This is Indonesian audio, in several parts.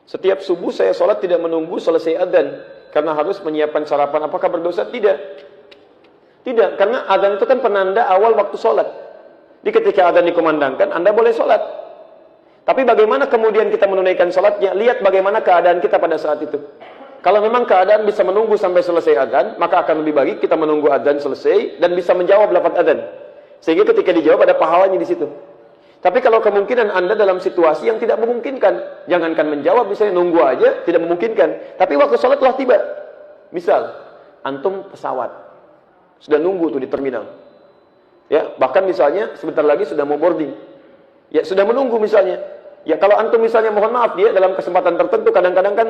Setiap subuh saya sholat tidak menunggu selesai adzan karena harus menyiapkan sarapan. Apakah berdosa? Tidak. Tidak, karena adzan itu kan penanda awal waktu sholat. Di ketika adzan dikumandangkan, Anda boleh sholat. Tapi bagaimana kemudian kita menunaikan sholatnya? Lihat bagaimana keadaan kita pada saat itu. Kalau memang keadaan bisa menunggu sampai selesai adzan, maka akan lebih baik kita menunggu adzan selesai dan bisa menjawab lafaz adzan. Sehingga ketika dijawab ada pahalanya di situ. Tapi kalau kemungkinan Anda dalam situasi yang tidak memungkinkan, jangankan menjawab, misalnya nunggu aja, tidak memungkinkan. Tapi waktu sholat telah tiba. Misal, antum pesawat, sudah nunggu tuh di terminal. Ya, bahkan misalnya sebentar lagi sudah mau boarding. Ya, sudah menunggu misalnya. Ya, kalau antum misalnya mohon maaf ya, dalam kesempatan tertentu kadang-kadang kan,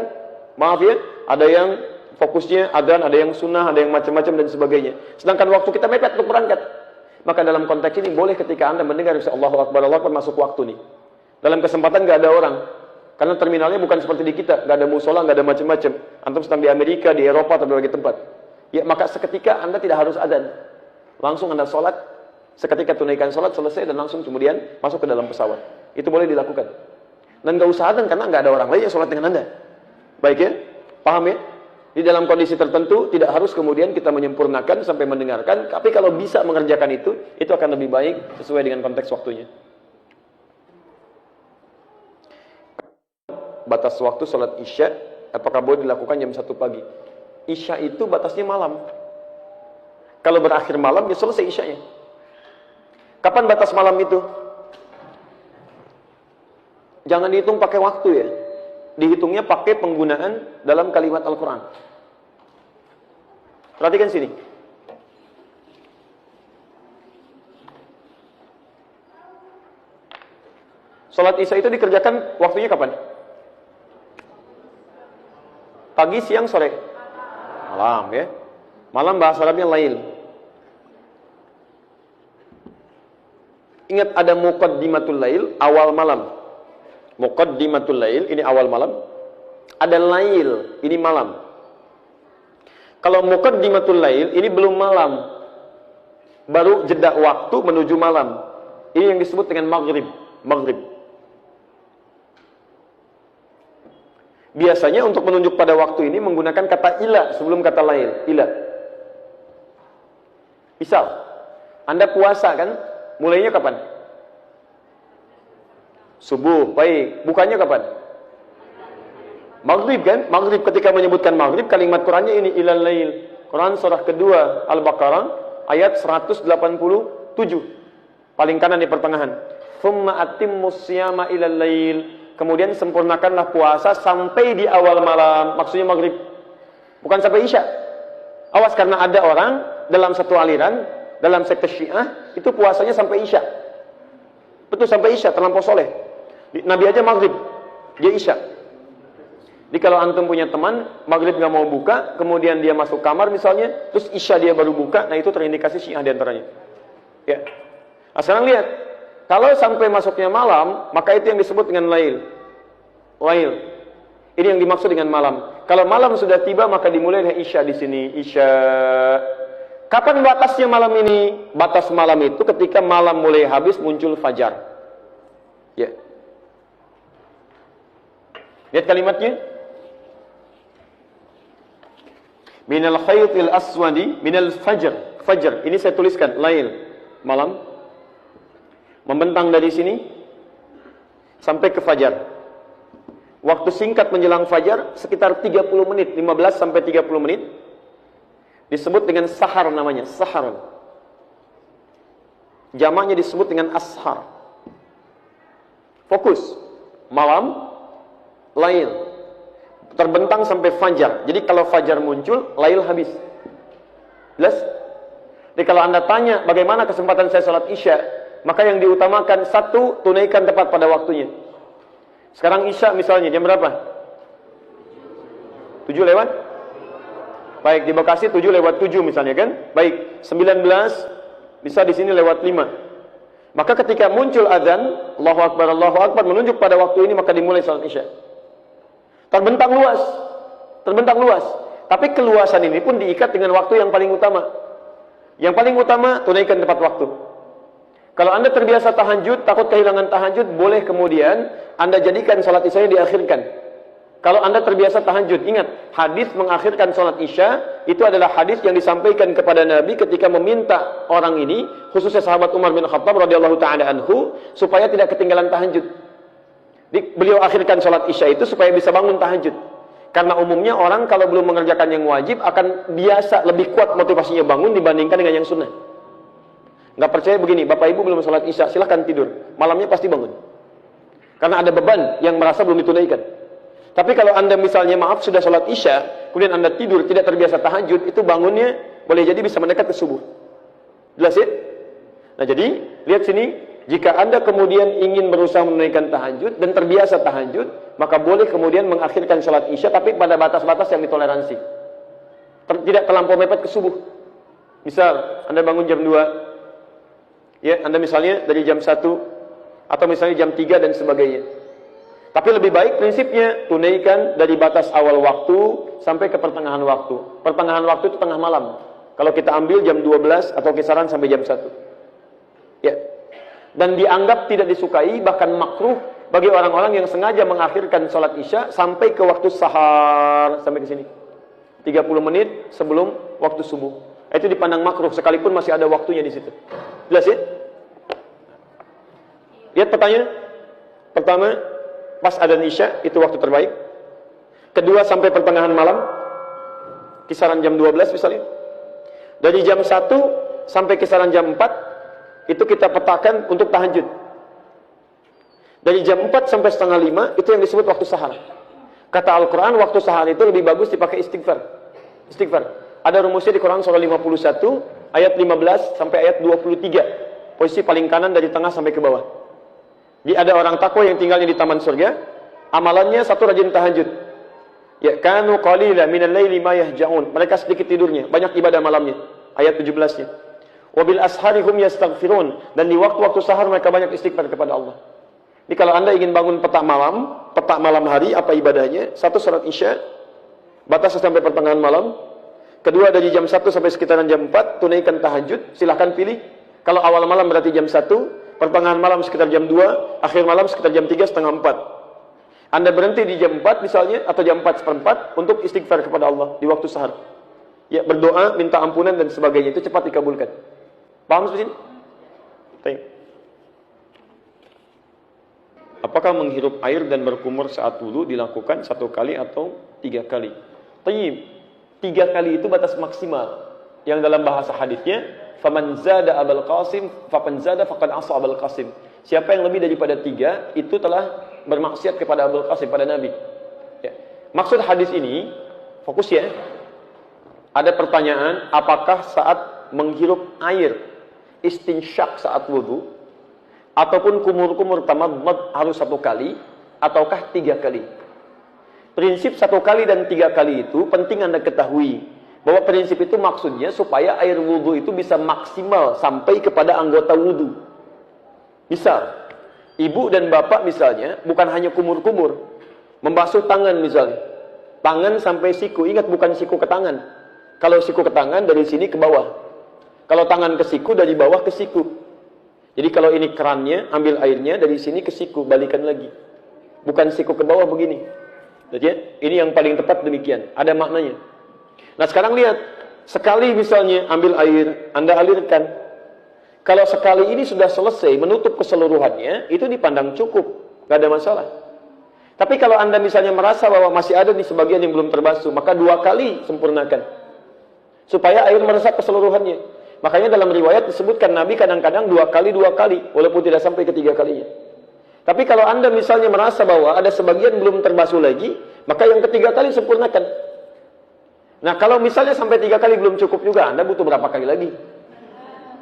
maaf ya, ada yang fokusnya adzan, ada yang sunnah, ada yang macam-macam dan sebagainya. Sedangkan waktu kita mepet untuk berangkat. Maka dalam konteks ini boleh ketika Anda mendengar Allahu Akbar, Allahu Akbar masuk waktu nih. Dalam kesempatan nggak ada orang. Karena terminalnya bukan seperti di kita, nggak ada musola, nggak ada macam-macam. Antum sedang di Amerika, di Eropa atau berbagai tempat. Ya, maka seketika Anda tidak harus adzan. Langsung Anda sholat, seketika tunaikan sholat selesai dan langsung kemudian masuk ke dalam pesawat. Itu boleh dilakukan. Dan nggak usah adzan karena nggak ada orang lain yang sholat dengan Anda. Baik ya? Paham ya? Di dalam kondisi tertentu tidak harus kemudian kita menyempurnakan sampai mendengarkan, tapi kalau bisa mengerjakan itu akan lebih baik sesuai dengan konteks waktunya. Batas waktu sholat isya, apakah boleh dilakukan jam 1 pagi? Isya itu batasnya malam. Kalau berakhir malam, ya selesai isyanya. Kapan batas malam itu? Jangan dihitung pakai waktu ya. Dihitungnya pakai penggunaan dalam kalimat Al-Quran. Perhatikan sini. Salat Isya itu dikerjakan waktunya kapan? Pagi, siang, sore? Malam ya. Malam bahasa Arabnya lail. Ingat ada muqaddimatul lail, awal malam. Muqaddimatul lail, ini awal malam. Ada lail, ini malam. Kalau muqaddimatul lail, ini belum malam. Baru jeda waktu menuju malam. Ini yang disebut dengan maghrib. Maghrib. Biasanya untuk menunjuk pada waktu ini menggunakan kata ila sebelum kata lail. Ila. Misal, Anda puasa kan? Mulainya kapan? Subuh, baik. Bukanya kapan? Maghrib kan? Maghrib, ketika menyebutkan maghrib, kalimat Qurannya ini ilal lail. Quran surah kedua Al-Baqarah ayat 187. Paling kanan di pertengahan. Tsumma atimmus siyama ilal lail. Kemudian sempurnakanlah puasa sampai di awal malam. Maksudnya maghrib. Bukan sampai isya. Awas, karena ada orang dalam satu aliran, dalam sekte Syiah, itu puasanya sampai isya. Betul, sampai isya, terlampau soleh. Nabi aja maghrib, dia isya. Jadi kalau antum punya teman, maghrib nggak mau buka, kemudian dia masuk kamar misalnya, terus isya dia baru buka, nah itu terindikasi Syiah diantaranya. Ya. Nah, sekarang lihat, kalau sampai masuknya malam, maka itu yang disebut dengan lail. Lail. Ini yang dimaksud dengan malam. Kalau malam sudah tiba, maka dimulailah isya di sini. Isya. Kapan batasnya malam ini? Batas malam itu ketika malam mulai habis muncul fajar. Ya. Lihat kalimatnya. Minal khaytil aswadi minal fajr. Fajr. Ini saya tuliskan. Lail. Malam. Membentang dari sini sampai ke fajar. Waktu singkat menjelang fajar sekitar 30 menit, 15 sampai 30 menit. Disebut dengan sahar namanya, sahar. Jamaknya disebut dengan ashar. Fokus. Malam, lail. Terbentang sampai fajar. Jadi kalau fajar muncul, lail habis. Jelas? Jadi kalau Anda tanya bagaimana kesempatan saya sholat isya, maka yang diutamakan satu, tunaikan tepat pada waktunya. Sekarang isya misalnya jam berapa? 7 lewat? Baik, di Bekasi 7 lewat 7 misalnya kan? Baik, 19 bisa di sini lewat 5. Maka ketika muncul azan, Allahu Akbar menunjuk pada waktu ini, maka dimulai salat isya. Terbentang luas. Terbentang luas. Tapi keluasan ini pun diikat dengan waktu yang paling utama. Yang paling utama, tunaikan tepat waktu. Kalau Anda terbiasa tahajud, takut kehilangan tahajud, boleh kemudian Anda jadikan salat isyanya diakhirkan. Kalau Anda terbiasa tahajud, ingat, hadis mengakhirkan sholat Isya, itu adalah hadis yang disampaikan kepada Nabi ketika meminta orang ini, khususnya sahabat Umar bin Khattab radhiyallahu ta'ala anhu, supaya tidak ketinggalan tahajud. Beliau akhirkan sholat Isya itu supaya bisa bangun tahajud. Karena umumnya orang kalau belum mengerjakan yang wajib, akan biasa lebih kuat motivasinya bangun dibandingkan dengan yang sunnah. Nggak percaya begini, Bapak Ibu belum sholat Isya, silahkan tidur. Malamnya pasti bangun. Karena ada beban yang merasa belum ditunaikan. Tapi kalau Anda misalnya maaf sudah sholat Isya, kemudian Anda tidur tidak terbiasa tahajud, itu bangunnya boleh jadi bisa mendekat ke subuh. Jelas ya? Nah jadi, lihat sini, jika Anda kemudian ingin berusaha menunaikan tahajud dan terbiasa tahajud, maka boleh kemudian mengakhirkan sholat Isya, tapi pada batas-batas yang ditoleransi. Tidak terlampau mepet ke subuh. Misal, Anda bangun jam 2, ya, Anda misalnya dari jam 1, atau misalnya jam 3 dan sebagainya. Tapi lebih baik prinsipnya tunaikan dari batas awal waktu sampai ke pertengahan waktu. Pertengahan waktu itu tengah malam. Kalau kita ambil jam 12 atau kisaran sampai jam 1. Ya. Dan dianggap tidak disukai, bahkan makruh bagi orang-orang yang sengaja mengakhirkan sholat Isya sampai ke waktu sahar, sampai ke sini. 30 menit sebelum waktu subuh. Itu dipandang makruh sekalipun masih ada waktunya di situ. Jelas ya? Lihat pertanyaan. Pertama, pas adzan Isya, itu waktu terbaik. Kedua, sampai pertengahan malam, kisaran jam 12 misalnya. Dari jam 1 sampai kisaran jam 4, itu kita petakan untuk tahajud. Dari jam 4 sampai setengah 5, itu yang disebut waktu sahar. Kata Al-Quran, waktu sahar itu lebih bagus dipakai istighfar. Istighfar. Ada rumusnya di Quran surah 51, ayat 15 sampai ayat 23. Posisi paling kanan dari tengah sampai ke bawah. Jadi ada orang takwa yang tinggalnya di taman surga, amalannya satu rajin tahajud. Ya kanu qalila minal laili ma yahja'un. Mereka sedikit tidurnya, banyak ibadah malamnya. Ayat 17-nya. Wabil ashari hum yastaghfirun, dan di waktu-waktu sahar mereka banyak istighfar kepada Allah. Jadi kalau Anda ingin bangun petak malam hari, apa ibadahnya? Satu, salat Isya, batas sampai pertengahan malam. Kedua, dari jam 1 sampai sekitaran jam 4, tunaikan tahajud, silahkan pilih. Kalau awal malam berarti jam 1, pertengahan malam sekitar jam 2, akhir malam sekitar jam 3, setengah 4. Anda berhenti di jam 4 misalnya, atau jam 4:4 untuk istighfar kepada Allah di waktu sahar. Ya, berdoa, minta ampunan dan sebagainya, itu cepat dikabulkan. Paham sampai sini? Baik. Apakah menghirup air dan berkumur saat wudu dilakukan 1 kali atau 3 kali? Tayyib. 3 kali itu batas maksimal. Yang dalam bahasa hadisnya, faman zada Abul Qasim, faman zada faqad asa Abul Qasim. Siapa yang lebih daripada 3, itu telah bermaksiat kepada Abul Qasim, pada Nabi. Ya. Maksud hadis ini, fokus ya. Ada pertanyaan, apakah saat menghirup air, istinsyak saat wudu, ataupun kumur-kumur tamadmad harus 1 kali, ataukah 3 kali? Prinsip 1 kali dan 3 kali itu penting Anda ketahui. Bahwa prinsip itu maksudnya supaya air wudu itu bisa maksimal sampai kepada anggota wudu. Misal, ibu dan bapak misalnya, bukan hanya kumur-kumur, membasuh tangan misalnya. Tangan sampai siku, ingat bukan siku ke tangan. Kalau siku ke tangan, dari sini ke bawah. Kalau tangan ke siku, dari bawah ke siku. Jadi kalau ini kerannya, ambil airnya, dari sini ke siku, balikan lagi. Bukan siku ke bawah begini. Jadi ini yang paling tepat demikian, ada maknanya. Nah sekarang lihat, sekali misalnya ambil air, Anda alirkan. Kalau sekali ini sudah selesai, menutup keseluruhannya, itu dipandang cukup, nggak ada masalah. Tapi kalau Anda misalnya merasa bahwa masih ada di sebagian yang belum terbasuh, maka 2 kali sempurnakan. Supaya air meresap keseluruhannya. Makanya dalam riwayat disebutkan Nabi kadang-kadang 2 kali, walaupun tidak sampai ke 3 kalinya. Tapi kalau Anda misalnya merasa bahwa ada sebagian belum terbasuh lagi, maka yang ketiga kali sempurnakan. Nah kalau misalnya sampai 3 kali belum cukup juga, Anda butuh berapa kali lagi?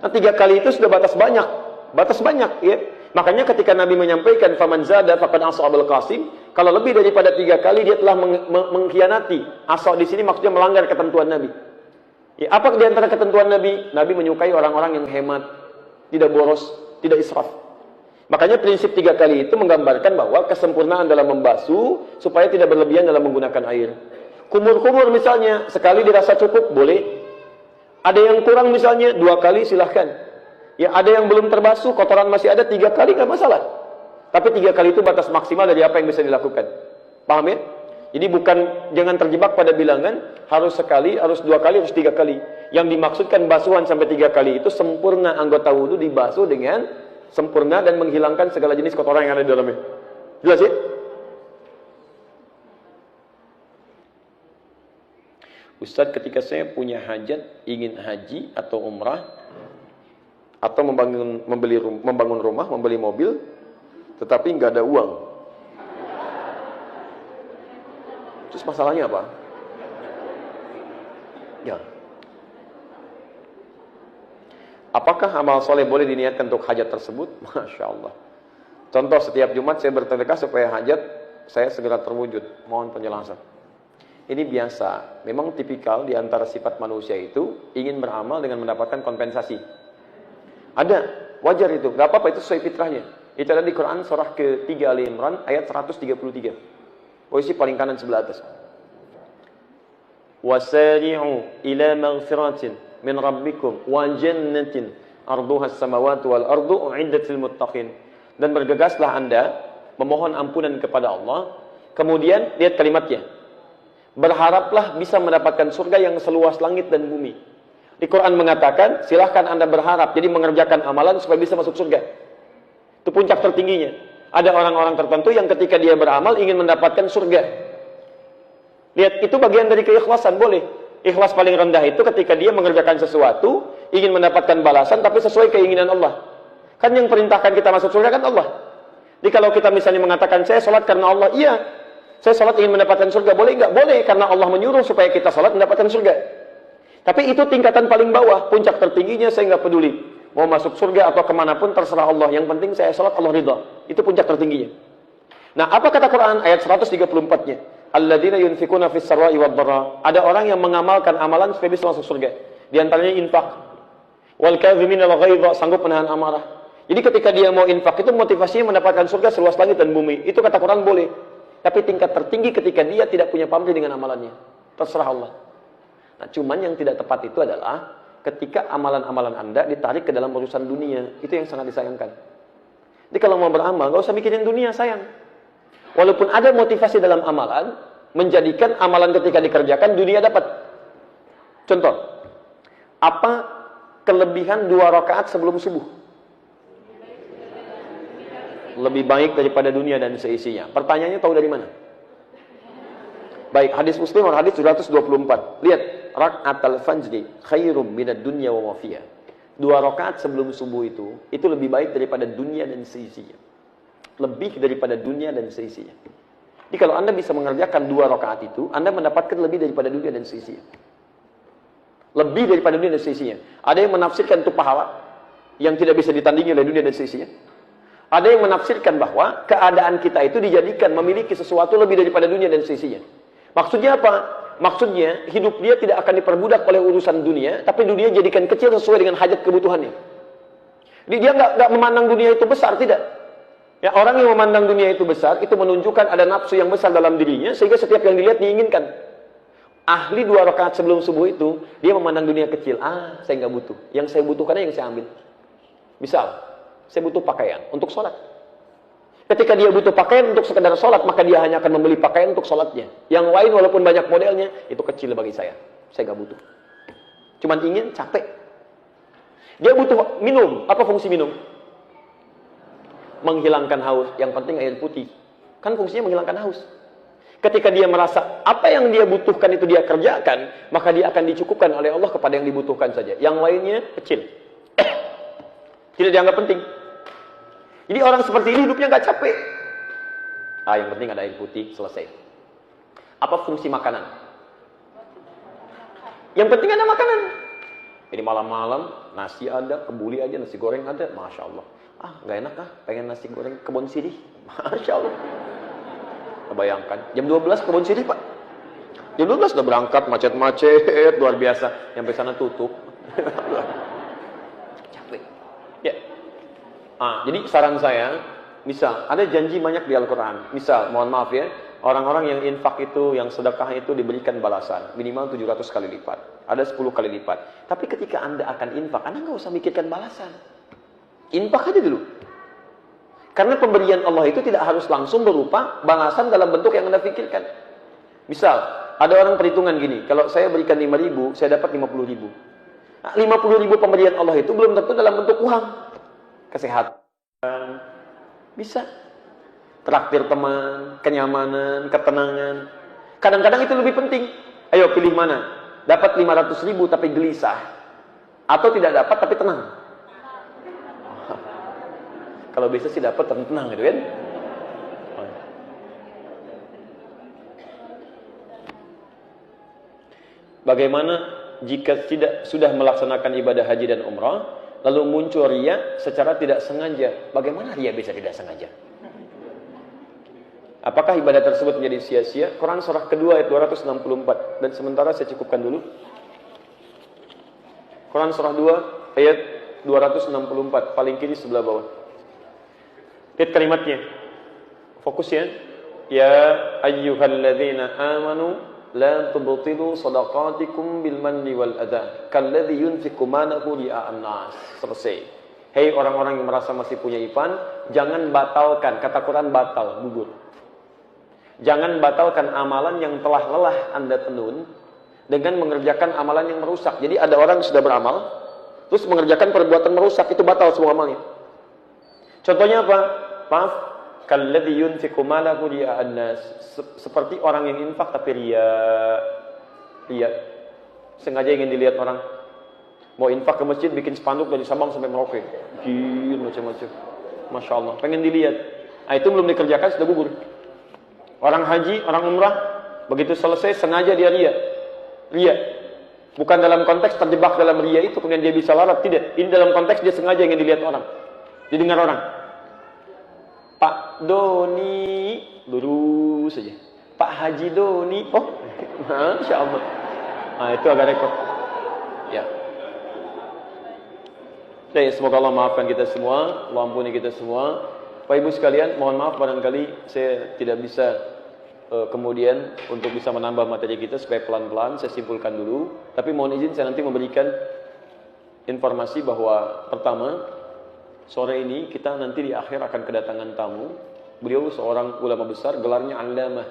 Nah 3 kali itu sudah batas banyak ya. Makanya ketika Nabi menyampaikan faman zada faqad asa Abul Qasim, kalau lebih daripada 3 kali dia telah mengkhianati. Asa di sini maksudnya melanggar ketentuan Nabi. Ya, apa di antara ketentuan Nabi? Nabi menyukai orang-orang yang hemat, tidak boros, tidak israf. Makanya prinsip 3 kali itu menggambarkan bahwa kesempurnaan dalam membasuh supaya tidak berlebihan dalam menggunakan air. Kumur-kumur misalnya, sekali dirasa cukup, boleh. Ada yang kurang misalnya, 2 kali silahkan. Ya, ada yang belum terbasuh, kotoran masih ada, 3 kali nggak masalah. Tapi 3 kali itu batas maksimal dari apa yang bisa dilakukan. Paham ya? Jadi bukan, jangan terjebak pada bilangan harus sekali, harus 2 kali, harus 3 kali. Yang dimaksudkan basuhan sampai 3 kali itu sempurna anggota wudu dibasuh dengan sempurna dan menghilangkan segala jenis kotoran yang ada di dalamnya. Jelas ya? Ustadz, ketika saya punya hajat, ingin haji atau umrah, atau membangun rumah, membeli mobil, tetapi nggak ada uang. Terus masalahnya apa? Ya. Apakah amal soleh boleh diniatkan untuk hajat tersebut? Masya Allah. Contoh, setiap Jumat saya bersedekah supaya hajat saya segera terwujud. Mohon penjelasan. Ini biasa. Memang tipikal di antara sifat manusia itu ingin beramal dengan mendapatkan kompensasi. Ada, wajar itu. Gak apa-apa, itu sesuai fitrahnya. Itu ada di Quran surah ke-3 Ali Imran ayat 133. Posisi paling kanan sebelah atas. Wasari'u ila maghfiratin min rabbikum wa jannatin arduha as-samawati wal ardu u'iddat lil muttaqin. Dan bergegaslah Anda memohon ampunan kepada Allah. Kemudian lihat kalimatnya. Berharaplah bisa mendapatkan surga yang seluas langit dan bumi. Di Quran mengatakan, silahkan Anda berharap, jadi mengerjakan amalan supaya bisa masuk surga. Itu puncak tertingginya. Ada orang-orang tertentu yang ketika dia beramal ingin mendapatkan surga. Lihat, itu bagian dari keikhlasan, boleh. Ikhlas paling rendah itu ketika dia mengerjakan sesuatu, ingin mendapatkan balasan, tapi sesuai keinginan Allah. Kan yang perintahkan kita masuk surga kan Allah. Jadi kalau kita misalnya mengatakan, saya sholat karena Allah, iya. Saya sholat ingin mendapatkan surga, boleh nggak? Boleh, karena Allah menyuruh supaya kita sholat mendapatkan surga. Tapi itu tingkatan paling bawah, puncak tertingginya saya nggak peduli. Mau masuk surga atau kemanapun terserah Allah. Yang penting saya sholat, Allah ridha. Itu puncak tertingginya. Nah, apa kata Quran ayat 134-nya? Alladzina yunfikuna fis sarra'i wad dharra. Ada orang yang mengamalkan amalan supaya bisa masuk surga. Di antaranya infak. Wal kadhiminal ghaidha, sanggup menahan amarah. Jadi ketika dia mau infak itu motivasinya mendapatkan surga seluas langit dan bumi. Itu kata Quran boleh. Tapi tingkat tertinggi ketika dia tidak punya pamrih dengan amalannya. Terserah Allah. Nah, cuman yang tidak tepat itu adalah ketika amalan-amalan Anda ditarik ke dalam urusan dunia. Itu yang sangat disayangkan. Jadi kalau mau beramal, gak usah mikirin dunia, sayang. Walaupun ada motivasi dalam amalan, menjadikan amalan ketika dikerjakan, dunia dapat. Contoh, apa kelebihan 2 rakaat sebelum subuh? Lebih baik daripada dunia dan seisinya. Pertanyaannya tahu dari mana? Baik, hadis Muslim hadis 724. Lihat, rak'atal fajri khairum minad dunya wa ma fiha. 2 rakaat sebelum subuh itu lebih baik daripada dunia dan seisinya. Lebih daripada dunia dan seisinya. Jadi kalau Anda bisa mengerjakan 2 rakaat itu, Anda mendapatkan lebih daripada dunia dan seisinya. Lebih daripada dunia dan seisinya. Ada yang menafsirkan itu pahala yang tidak bisa ditandingi oleh dunia dan seisinya. Ada yang menafsirkan bahwa keadaan kita itu dijadikan memiliki sesuatu lebih daripada dunia dan seisinya. Maksudnya apa? Maksudnya hidup dia tidak akan diperbudak oleh urusan dunia, tapi dunia jadikan kecil sesuai dengan hajat kebutuhannya. Jadi dia nggak memandang dunia itu besar, tidak. Ya, orang yang memandang dunia itu besar itu menunjukkan ada nafsu yang besar dalam dirinya sehingga setiap yang dilihat diinginkan. Ahli 2 rakaat sebelum subuh itu dia memandang dunia kecil. Saya nggak butuh. Yang saya butuhkan yang saya ambil. Misal, saya butuh pakaian untuk sholat. Ketika dia butuh pakaian untuk sekedar sholat, maka dia hanya akan membeli pakaian untuk sholatnya. Yang lain walaupun banyak modelnya, itu kecil bagi saya. Saya nggak butuh. Cuman ingin, capek. Dia butuh minum. Apa fungsi minum? Menghilangkan haus. Yang penting air putih. Kan fungsinya menghilangkan haus. Ketika dia merasa apa yang dia butuhkan itu dia kerjakan, maka dia akan dicukupkan oleh Allah kepada yang dibutuhkan saja. Yang lainnya kecil. Tidak dianggap penting. Jadi orang seperti ini hidupnya nggak capek. Yang penting ada air putih, selesai. Apa fungsi makanan? Yang penting ada makanan. Ini malam-malam, nasi ada, kebuli aja, nasi goreng ada. Masya Allah. Nggak enak pengen nasi goreng kebun sirih. Masya Allah. Bayangkan, jam 12 kebun sirih, Pak. Jam 12 udah berangkat, macet-macet, luar biasa. Sampai sana tutup. Ya. Jadi saran saya, misal ada janji banyak di Al-Quran. Misal, mohon maaf ya, orang-orang yang infak itu, yang sedekah itu diberikan balasan minimal 700 kali lipat. Ada 10 kali lipat. Tapi ketika Anda akan infak, Anda nggak usah mikirkan balasan. Infak aja dulu. Karena pemberian Allah itu tidak harus langsung berupa balasan dalam bentuk yang Anda pikirkan. Misal, ada orang perhitungan gini, kalau saya berikan 5.000, saya dapat 50.000. Nah, 50.000 pemberian Allah itu belum tentu dalam bentuk uang. Kesehatan, bisa. Traktir teman, kenyamanan, ketenangan. Kadang-kadang itu lebih penting. Ayo pilih mana? Dapat 500.000 tapi gelisah. Atau tidak dapat tapi tenang. Kalau bisa sih dapat tenang gitu kan. Bagaimana jika tidak sudah melaksanakan ibadah haji dan umrah, lalu muncul riya secara tidak sengaja? Bagaimana riya bisa tidak sengaja? Apakah ibadah tersebut menjadi sia-sia? Quran surah kedua ayat 264. Dan sementara saya cukupkan dulu. Quran surah 2 ayat 264. Paling kiri sebelah bawah. Lihat kalimatnya. Fokus ya. Ya ayyuhalladzina amanu la tubtilu sadaqatikum bil manni wal adha kalladzi yunfiqu manahu ria'an nas. Selesai. Hei orang-orang yang merasa masih punya iman, jangan batalkan, kata Quran batal, gugur. Jangan batalkan amalan yang telah lelah Anda tenun dengan mengerjakan amalan yang merusak. Jadi ada orang yang sudah beramal, terus mengerjakan perbuatan merusak, itu batal semua amalnya. Contohnya apa? Maaf, kalladzi yunfiqu malahu ria'an nas. Seperti orang yang infak tapi riya. Sengaja ingin dilihat orang. Mau infak ke masjid bikin spanduk dari Sabang sampai Merauke. Macam-macam. Masya Allah, pengen dilihat. Nah, itu belum dikerjakan sudah gugur. Orang haji, orang umrah, begitu selesai sengaja dia riya. Bukan dalam konteks terjebak dalam riya itu kemudian dia bisa larat, tidak. Ini dalam konteks dia sengaja ingin dilihat orang, didengar orang. Pak Doni, lurus saja. Pak Haji Doni, oh, Masya Allah. Nah, itu agak rekod. Ya. Jadi semoga Allah maafkan kita semua, Allah ampuni kita semua. Bapak Ibu sekalian, mohon maaf barangkali saya tidak bisa kemudian untuk bisa menambah materi kita supaya pelan-pelan saya simpulkan dulu. Tapi mohon izin saya nanti memberikan informasi bahwa pertama, sore ini kita nanti di akhir akan kedatangan tamu. Beliau seorang ulama besar, gelarnya Allamah,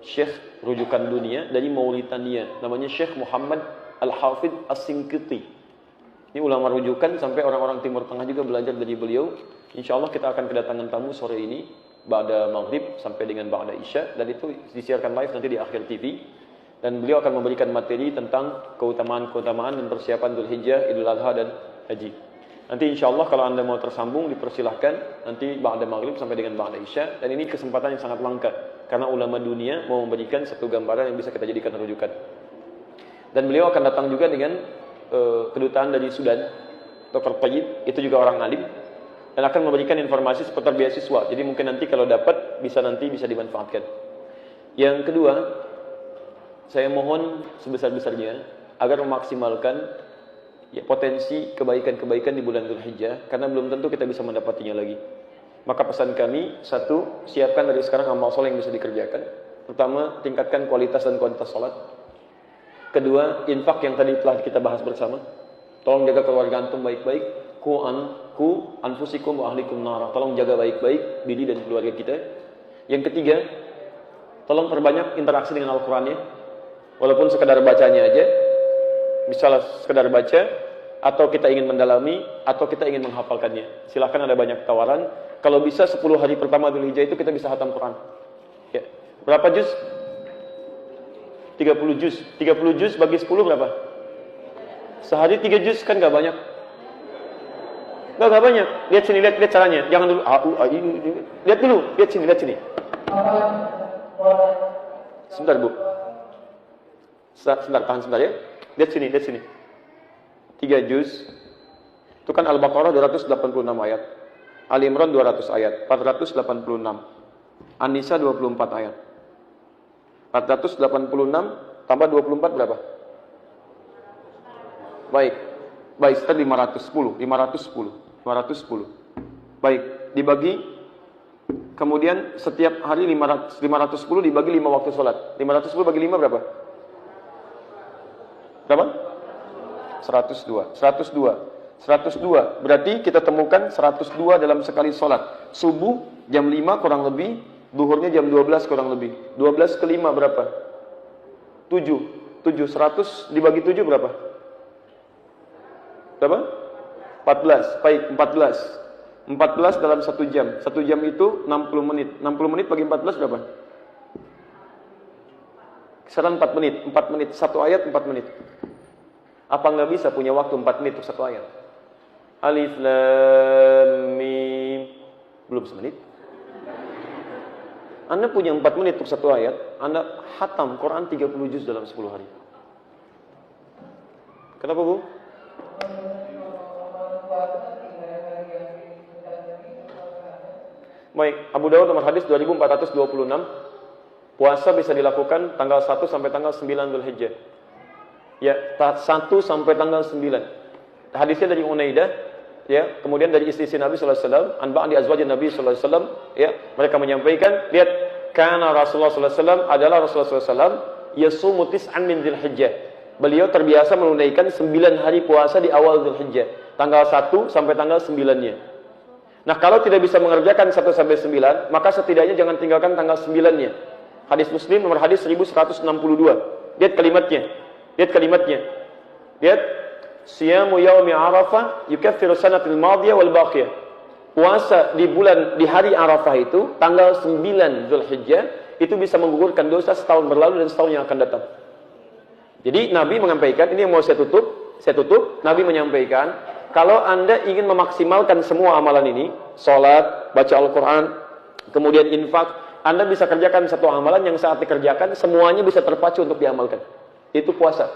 Syekh rujukan dunia dari Mauritania. Namanya Syekh Muhammad Al-Hafidh As-Sinqiti. Ini ulama rujukan sampai orang-orang Timur Tengah juga belajar dari beliau. Insya Allah kita akan kedatangan tamu sore ini ba'da maghrib sampai dengan ba'da isya, dan itu disiarkan live nanti di akhir TV. Dan beliau akan memberikan materi tentang keutamaan-keutamaan dan persiapan Dzulhijjah, Idul Adha dan Haji. Nanti insya Allah kalau Anda mau tersambung dipersilahkan nanti ba'da maghrib sampai dengan ba'da isya. Dan ini kesempatan yang sangat langka karena ulama dunia mau memberikan satu gambaran yang bisa kita jadikan rujukan. Dan beliau akan datang juga dengan kedutaan dari Sudan, Dr. Tayyib, itu juga orang alim, dan akan memberikan informasi seputar beasiswa. Jadi mungkin nanti kalau dapat bisa dimanfaatkan. Yang kedua, saya mohon sebesar-besarnya agar memaksimalkan ya, potensi kebaikan-kebaikan di bulan Dzulhijjah, karena belum tentu kita bisa mendapatinya lagi. Maka pesan kami, satu, siapkan dari sekarang amal soleh yang bisa dikerjakan. Pertama, tingkatkan kualitas dan kuantitas salat. Kedua, infak yang tadi telah kita bahas bersama. Tolong jaga keluarga antum baik-baik. Ku anfusikum wa ahlikum nara. Tolong jaga baik-baik diri dan keluarga kita. Yang ketiga, tolong perbanyak interaksi dengan Al-Qur'annya. Walaupun sekedar bacanya aja. Misalnya sekedar baca, atau kita ingin mendalami, atau kita ingin menghafalkannya. Silahkan, ada banyak tawaran. Kalau bisa 10 hari pertama Dzulhijjah itu kita bisa khatam Quran. Ya. Berapa juz? 30 juz. 30 juz bagi 10 berapa? Sehari 3 juz kan gak banyak. Gak banyak. Lihat sini, lihat caranya. Jangan dulu lihat dulu, lihat sini. Sebentar, Bu. Tahan sebentar ya. Lihat sini. 3 juz. Itu kan Al-Baqarah 286 ayat. Ali Imran 200 ayat, 486. An-Nisa 24 ayat. 486 tambah 24 berapa? Baik, sekitar 510. Baik, dibagi, kemudian setiap hari 510 dibagi 5 waktu sholat. 510 bagi 5 berapa? Berapa? 102. Berarti kita temukan 102 dalam sekali sholat. Subuh jam 5 kurang lebih Duhurnya jam 12 kurang lebih. 12 ke 5 berapa? 7. 100 dibagi 7 berapa? Berapa? 14. Baik, 14. 14 dalam 1 jam. 1 jam itu 60 menit. 60 menit bagi 14 berapa? Kisaran 4 menit. 4 menit. 1 ayat 4 menit. Apa nggak bisa punya waktu 4 menit untuk 1 ayat? Alif Lam Mim. Belum semenit. Anda punya 4 menit untuk 1 ayat, Anda khatam Quran 30 juz dalam 10 hari. Kenapa, Bu? Baik, Abu Dawud nomor hadis 2426. Puasa bisa dilakukan tanggal 1 sampai tanggal 9 Dzulhijjah. Ya, 1 sampai tanggal 9. Hadisnya dari Unaidah. Ya, kemudian dari istri Nabi sallallahu alaihi wasallam, an ba'di azwajin Nabi sallallahu alaihi wasallam, ya, mereka menyampaikan, lihat, kana Rasulullah sallallahu alaihi wasallam adalah Rasulullah sallallahu alaihi wasallam yasumu tis'an min Dzulhijjah. Beliau terbiasa menunaikan 9 hari puasa di awal Dzulhijjah, tanggal 1 sampai tanggal 9-nya. Nah, kalau tidak bisa mengerjakan 1 sampai 9, maka setidaknya jangan tinggalkan tanggal 9-nya. Hadis Muslim nomor hadis 1162. Lihat kalimatnya. Lihat kalimatnya. Lihat, siyamu yaumi Arafah yukaffiru sanatil madiyah wal baqiyah. Puasa di hari Arafah itu tanggal 9 Dzulhijjah itu bisa menggugurkan dosa setahun berlalu dan setahun yang akan datang. Jadi Nabi menyampaikan, ini yang mau saya tutup, Nabi menyampaikan, kalau Anda ingin memaksimalkan semua amalan ini, salat, baca Al-Qur'an, kemudian infak, Anda bisa kerjakan satu amalan yang saat dikerjakan semuanya bisa terpacu untuk diamalkan. Itu puasa.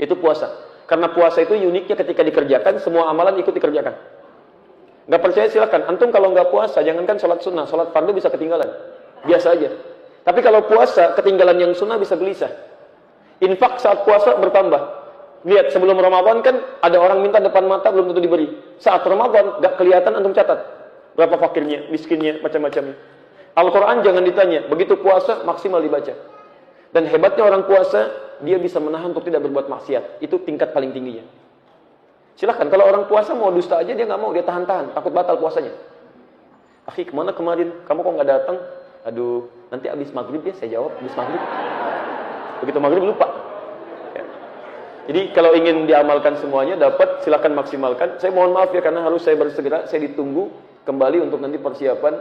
Itu puasa. Karena puasa itu uniknya ketika dikerjakan, semua amalan ikut dikerjakan. Nggak percaya silakan. Antum kalau nggak puasa, jangankan sholat sunnah, sholat fardu bisa ketinggalan. Biasa aja. Tapi kalau puasa, ketinggalan yang sunnah bisa gelisah. Infak saat puasa bertambah. Lihat, sebelum Ramadan kan ada orang minta depan mata belum tentu diberi. Saat Ramadan, nggak kelihatan, antum catat. Berapa fakirnya, miskinnya, macam-macamnya. Al-Quran jangan ditanya. Begitu puasa, maksimal dibaca. Dan hebatnya orang puasa, dia bisa menahan untuk tidak berbuat maksiat. Itu tingkat paling tingginya. Silahkan, kalau orang puasa mau dusta aja, dia nggak mau, dia tahan-tahan, takut batal puasanya. Akhi, kemana kemarin? Kamu kok nggak datang? Aduh, nanti abis maghrib ya, saya jawab, abis maghrib. Begitu maghrib lupa. Ya. Jadi kalau ingin diamalkan semuanya, dapat, silahkan maksimalkan. Saya mohon maaf ya, karena harus saya bersegera, saya ditunggu kembali untuk nanti persiapan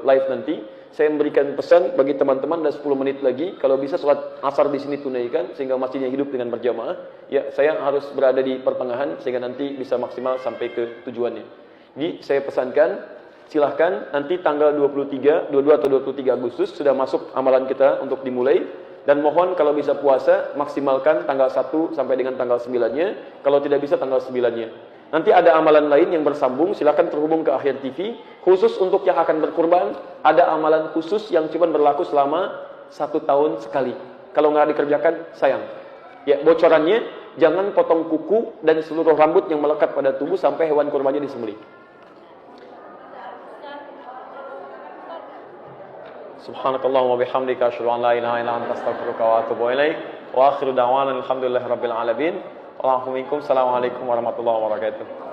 live nanti. Saya memberikan pesan bagi teman-teman, ada 10 menit lagi, kalau bisa sholat asar di sini tunaikan sehingga masjidnya hidup dengan berjamaah. Ya, saya harus berada di pertengahan sehingga nanti bisa maksimal sampai ke tujuannya. Jadi saya pesankan, silahkan nanti tanggal 22 atau 23 Agustus sudah masuk amalan kita untuk dimulai. Dan mohon kalau bisa puasa maksimalkan tanggal 1 sampai dengan tanggal 9-nya, kalau tidak bisa tanggal 9-nya. Nanti ada amalan lain yang bersambung, silakan terhubung ke Akhir TV. Khusus untuk yang akan berkurban, ada amalan khusus yang cuma berlaku selama 1 tahun sekali. Kalau nggak dikerjakan, sayang. Ya, bocorannya, jangan potong kuku dan seluruh rambut yang melekat pada tubuh sampai hewan kurbannya disembelih. Subhanakallahumma bihamdika asyhadu an la ilaha illa anta astaghfiruka wa atubu ilaik. Wa akhiru da'wana alhamdulillahirabbil alamin. Assalamualaikum warahmatullahi wabarakatuh.